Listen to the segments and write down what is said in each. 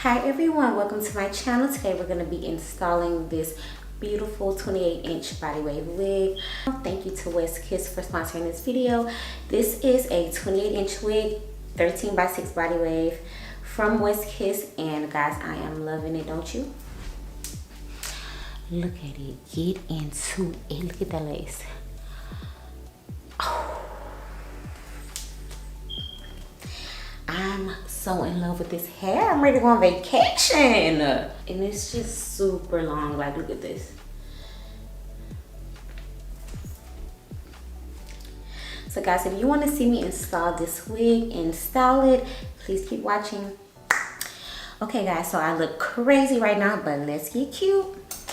Hi everyone, welcome to my channel. Today we're going to be installing this beautiful 28-inch body wave wig. Thank you to WestKiss for sponsoring this video. This is a 28-inch wig, 13 by 6 body wave from WestKiss, and guys, I am loving it, don't you? Look at it, get into it. Look at the lace. I'm so in love with this hair. I'm ready to go on vacation. And it's just super long. Like, look at this. So guys, if you want to see me install this wig and style it, please keep watching. Okay guys, so I look crazy right now, but let's get cute.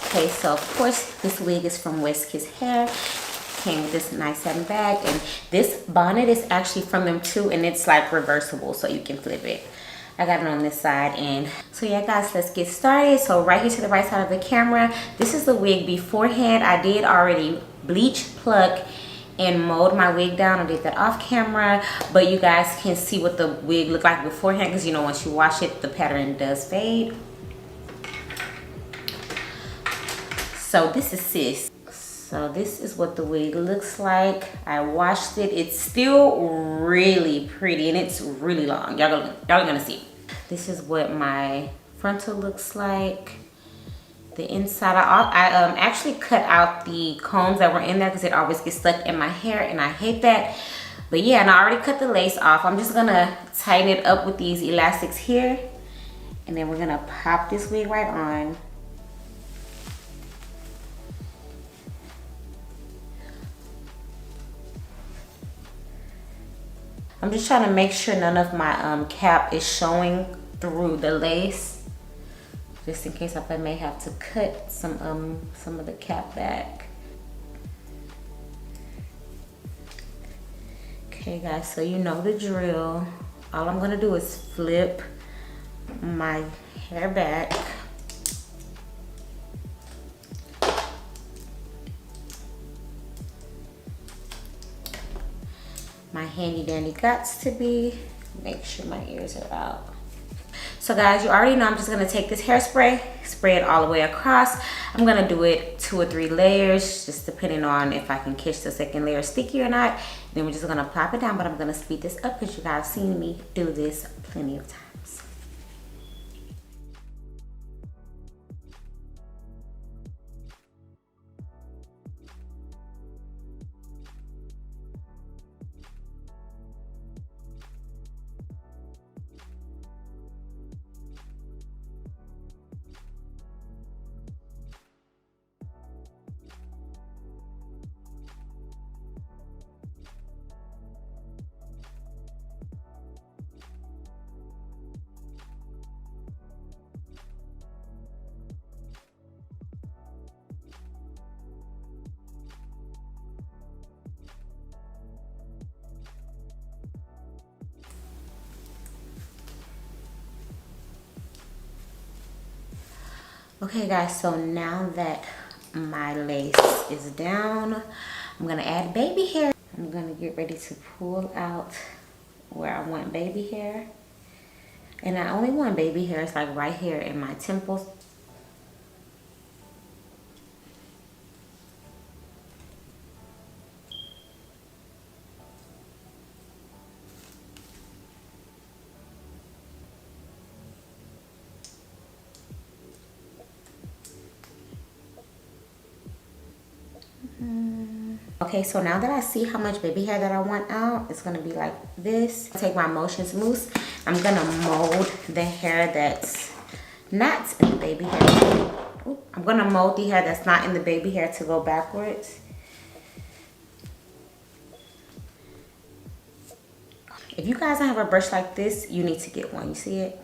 Okay, so of course this wig is from WestKiss Hair. Came with this nice satin bag, and this bonnet is actually from them too, and it's like reversible, so you can flip it. I got it on this side. And so yeah guys, let's get started. So right here to the right side of the camera, this is the wig beforehand. I did already bleach, pluck, and mold my wig down. I did that off camera, but you guys can see what the wig looked like beforehand, because you know once you wash it, the pattern does fade. So this is sis. So this is what the wig looks like. I washed it. It's still really pretty, and it's really long. Y'all are gonna see. This is what my frontal looks like. The inside, I actually cut out the combs that were in there because it always gets stuck in my hair, and I hate that. But yeah, and I already cut the lace off. I'm just gonna tighten it up with these elastics here, and then we're gonna pop this wig right on. I'm just trying to make sure none of my cap is showing through the lace, just in case I may have to cut some of the cap back. Okay guys, so you know the drill. All I'm gonna do is flip my hair back. My handy dandy gots to be. Make sure my ears are out. So guys, you already know I'm just gonna take this hairspray, spray it all the way across. I'm gonna do it 2 or 3 layers, just depending on if I can catch the second layer sticky or not. Then we're just gonna plop it down, but I'm gonna speed this up because you guys seen me do this plenty of times. Okay guys, so now that my lace is down, I'm gonna add baby hair. I'm gonna get ready to pull out where I want baby hair. And I only want baby hair, it's like right here in my temples. Okay, so now that I see how much baby hair that I want out, it's gonna be like this. Take my motions mousse. I'm gonna mold the hair that's not in the baby hair. Ooh, I'm gonna mold the hair that's not in the baby hair to go backwards. If you guys don't have a brush like this, you need to get one. You see it?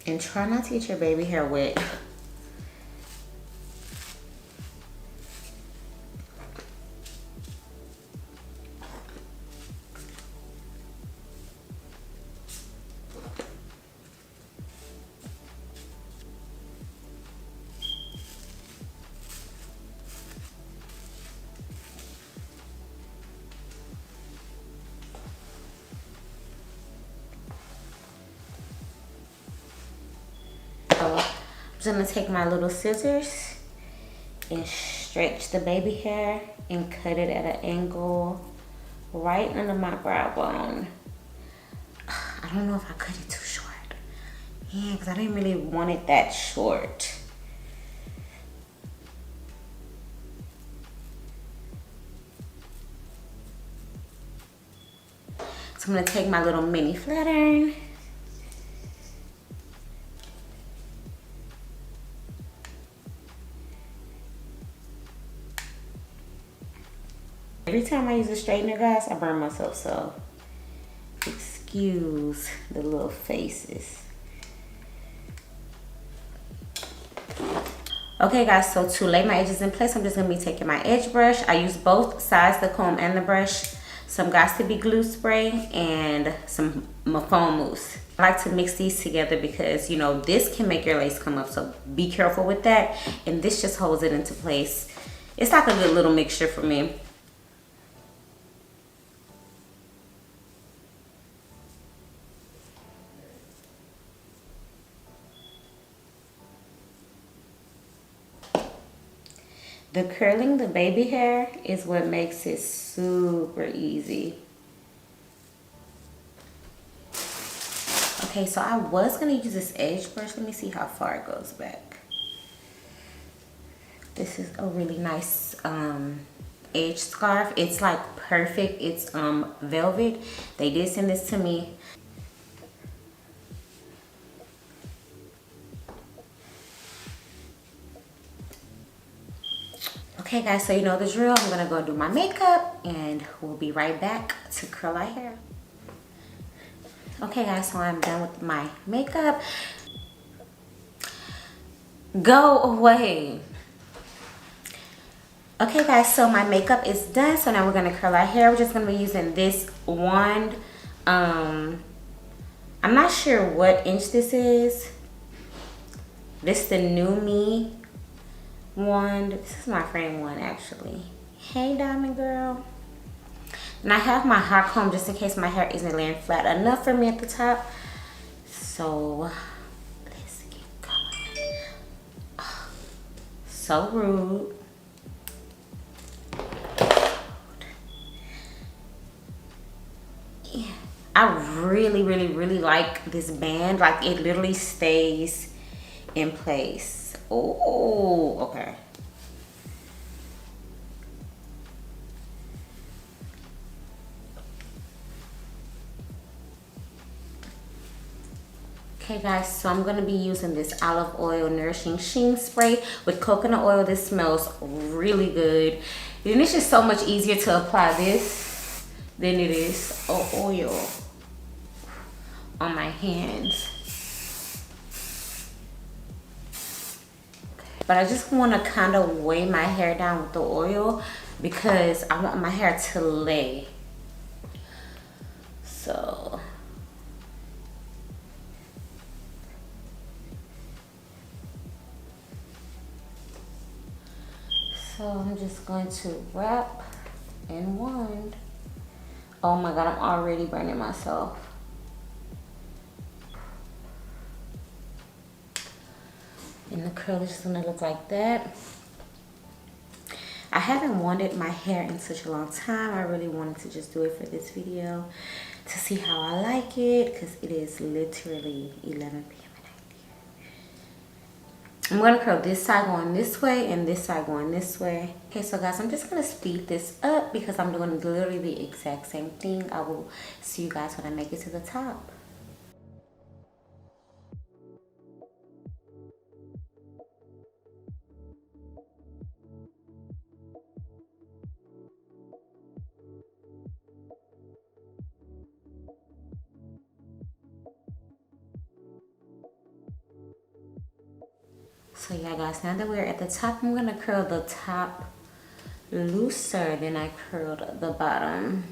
And try not to get your baby hair wet. just gonna take my little scissors and stretch the baby hair and cut it at an angle right under my brow bone. I don't know if I cut it too short. Yeah, because I didn't really want it that short. So I'm gonna take my little mini flat iron. Every time I use a straightener, guys, I burn myself, so excuse the little faces. Okay, guys, so to lay my edges in place, I'm just gonna be taking my edge brush. I use both sides, the comb and the brush, some Got to Be glue spray, and some foam mousse. I like to mix these together because, you know, this can make your lace come up, so be careful with that. And this just holds it into place. It's like a good little mixture for me. The curling the baby hair is what makes it super easy. Okay, so I was gonna use this edge brush. Let me see how far it goes back. This is a really nice edge scarf. It's like perfect. It's velvet. They did send this to me. Okay guys, so you know the drill. I'm gonna go do my makeup and we'll be right back to curl our hair. Okay guys, so I'm done with my makeup. Go away. Okay guys, so my makeup is done. So now we're gonna curl our hair. We're just gonna be using this wand. I'm not sure what inch this is. This is the New Me wand. This is my friend one actually. Hey diamond girl. And I have my hot comb just in case my hair isn't laying flat enough for me at the top. So let's get going. Oh, so rude. Yeah, I really like this band. Like it literally stays in place. Oh, okay. Okay guys, so I'm gonna be using this olive oil nourishing sheen spray with coconut oil. This smells really good. And it's just so much easier to apply this than it is oil on my hands. But I just want to kind of weigh my hair down with the oil because I want my hair to lay. So I'm just going to wrap and wand. Oh my God, I'm already burning myself. And the curl is just gonna look like that. I haven't wanded my hair in such a long time. I really wanted to just do it for this video to see how I like it because it is literally 11 p.m. at night. I'm gonna curl this side going this way and this side going this way. Okay, so guys, I'm just gonna speed this up because I'm doing literally the exact same thing. I will see you guys when I make it to the top. So yeah guys, now that we're at the top, I'm gonna curl the top looser than I curled the bottom.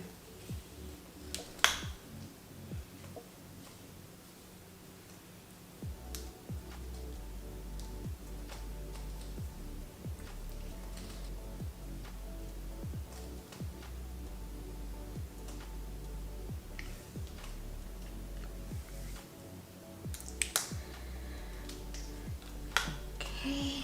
Okay.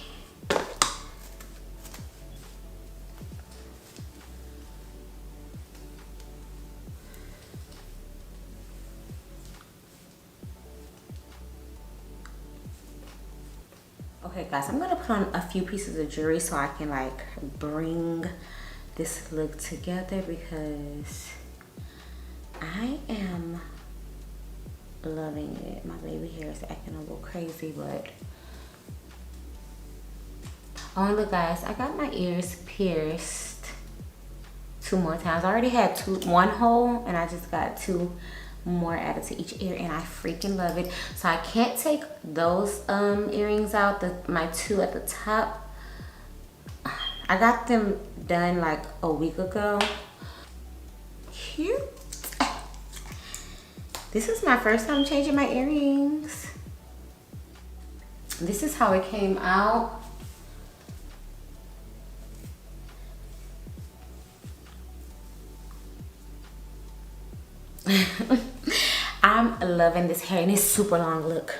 Okay guys, I'm gonna put on a few pieces of jewelry so I can like bring this look together because I am loving it. My baby hair is acting a little crazy, but oh look guys, I got my ears pierced 2 more times. I already had one hole and I just got 2 more added to each ear and I freaking love it. So I can't take those earrings out, my 2 at the top. I got them done like a week ago. Cute. This is my first time changing my earrings. This is how it came out. I'm loving this hair and it's super long, look.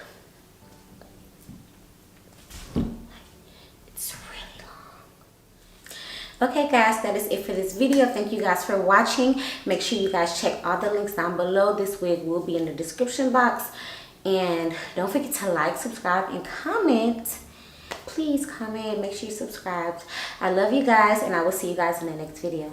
It's really long. Okay guys, that is it for this video. Thank you guys for watching. Make sure you guys check all the links down below. This wig will be in the description box. And don't forget to like, subscribe, and comment. Please comment, make sure you subscribe. I love you guys and I will see you guys in the next video.